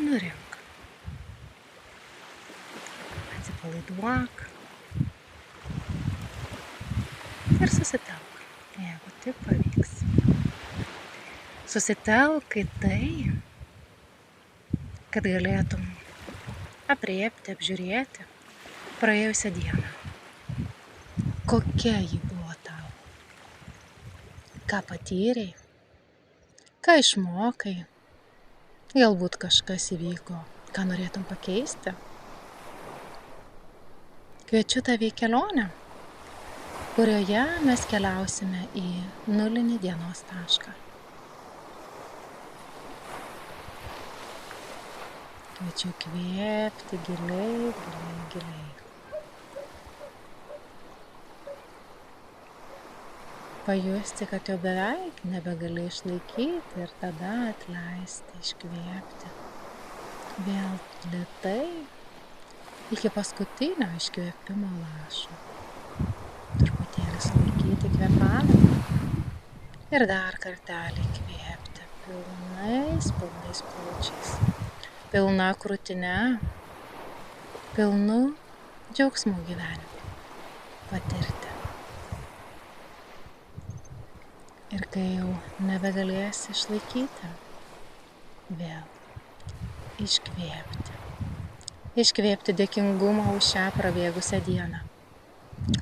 nurink. Atsipalaiduok ir susitelk, jeigu tik pavyks. Susitelk į tai, kad galėtum aprėpti, apžiūrėti praėjusią dieną. Kokia ji buvo tau? Ką patyrei? Ką išmokai? Galbūt kažkas įvyko, ką norėtum pakeisti? Kviečiu tave į kelionę, kurioje mes keliausime į nulinį dienos tašką. Kviečiu įkvėpti giliai, giliai, giliai. Pajusti, kad jau beveik nebegali išlaikyti ir tada atleisti, iškvėpti. Vėl lėtai iki paskutinio iškvėpimo lašo. Truputėlį sulaikyti kvėpavimą ir dar kartelį įkvėpti pilnais plaučiais. Pilna krūtine, pilnu džiaugsmu gyvenimą patirti. Ir kai jau nebegalėsi išlaikyti, vėl iškvėpti. Iškvėpti dėkingumą už šią prabėgusią dieną.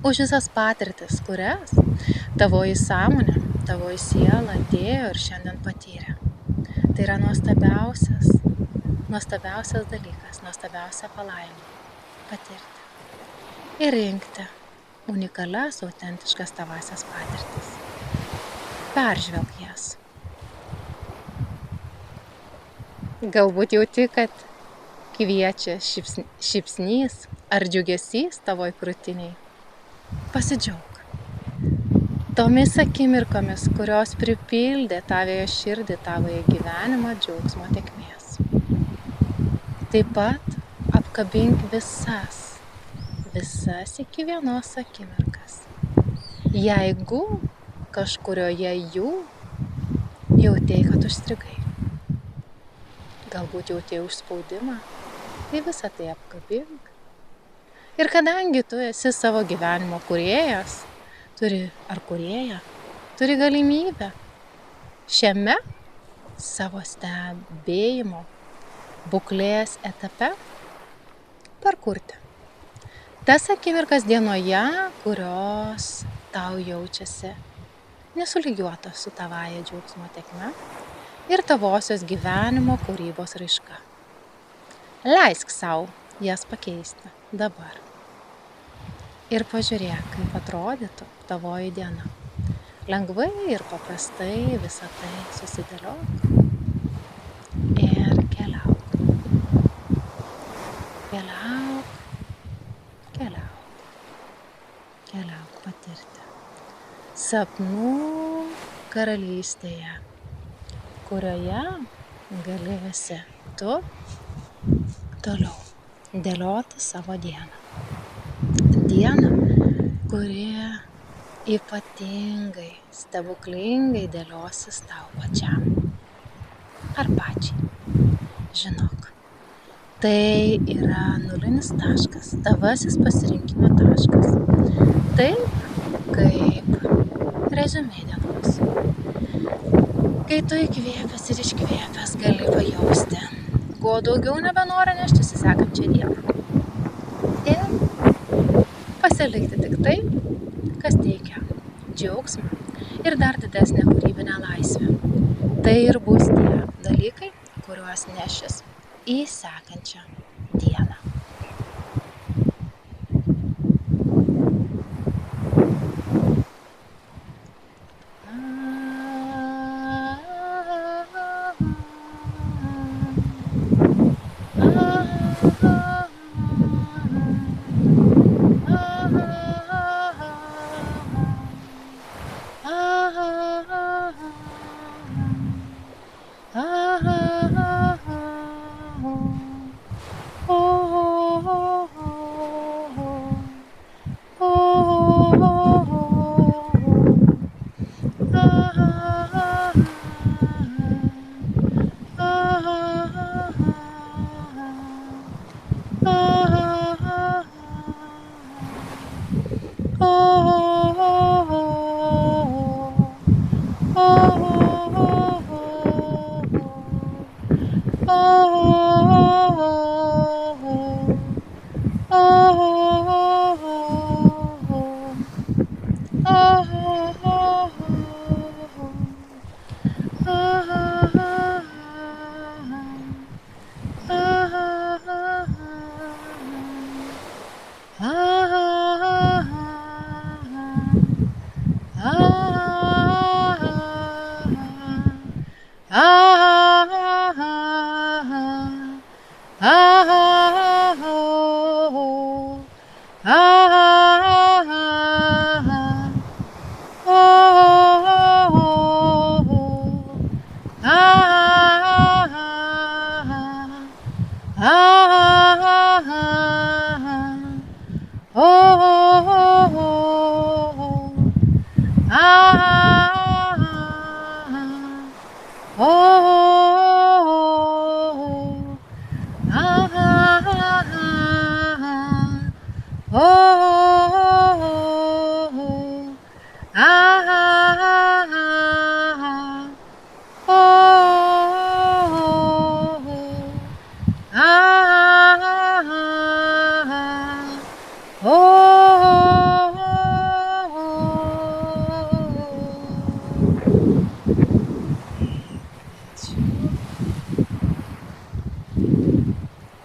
Už visas patirtis, kurias tavoji sąmonė, tavoji siela atėjo ir šiandien patyrė. Tai yra nuostabiausias dalykas, nuostabiausia palaima patirti. Ir rinkti unikalias, autentiškas tavasias patirtis. Peržvelk jas. Galbūt jauti, kad kviečia šypsnys ar džiugesys tavoj krūtiniai. Pasidžiauk tomis akimirkomis, kurios pripildė tavoje širdį, tavoje gyvenimą džiaugsmo tėkmės. Taip pat apkabink visas iki vienos akimirkas. Jeigu kažkurioje jų jautėjai, kad užstrigai. Galbūt jautėjai užspaudimą, tai visą tai apkabink. Ir kadangi tu esi savo gyvenimo kūrėjas, turi galimybę šiame savo stebėjimo būklės etape parkurti tas akimirkas dienoje, kurios tau jaučiasi nesulygiuotos su tavaja džiaugsmo tėkme ir tavosios gyvenimo kūrybos raiška. Leisk sau jas pakeisti dabar. Ir pažiūrėk, kaip atrodytų tavoji diena. Lengvai ir paprastai visą tai susidėliok ir keliauk. Keliauk patirti sapnų karalystėje, kurioje galėsi tu toliau dėlioti savo dieną. Dieną, kuri ypatingai, stebuklingai dėliosis tau pačiam ar pačiai. Žinok, tai yra nulinis taškas, tavasis pasirinkimo taškas. Taip, kaip reziumė dienos. Kai tu įkvėpęs ir iškvėpęs gali pajausti, kuo daugiau nebenori neštis į sekančią dieną. Ir pasilikti tik tai, kas teikia džiaugsmą ir dar didesnę kūrybinę laisvę. Tai ir bus tie dalykai, kuriuos nešis į sekančią dieną.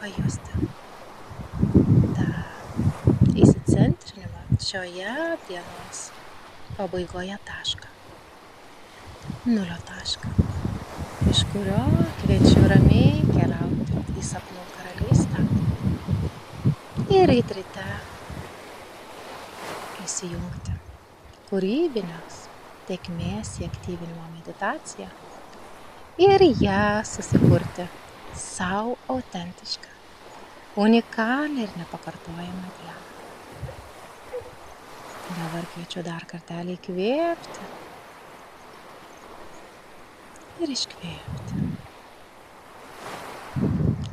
Pajusti tą įsicentrinimą šioje dienos pabaigoje tašką. Nulio tašką, iš kurio kviečiu ramiai keliauti į sapnų karalystę. Ir ryte įsijungti kūrybinės tėkmės įaktyvinimo meditaciją ir ją susikurti sau autentišką, unikalią ir nepakartojamą dieną. Dabar kviečiu dar kartelį įkvėpti ir iškvėpti.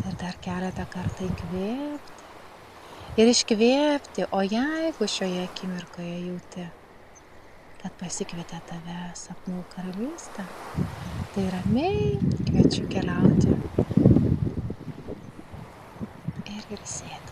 Ir dar keletą kartų įkvėpti ir iškvėpti, o jeigu šioje akimirkoje jauti, kad pasikvietė tave sapnų karalystę, tai ramiai kviečiu keliauti ir ilsėti.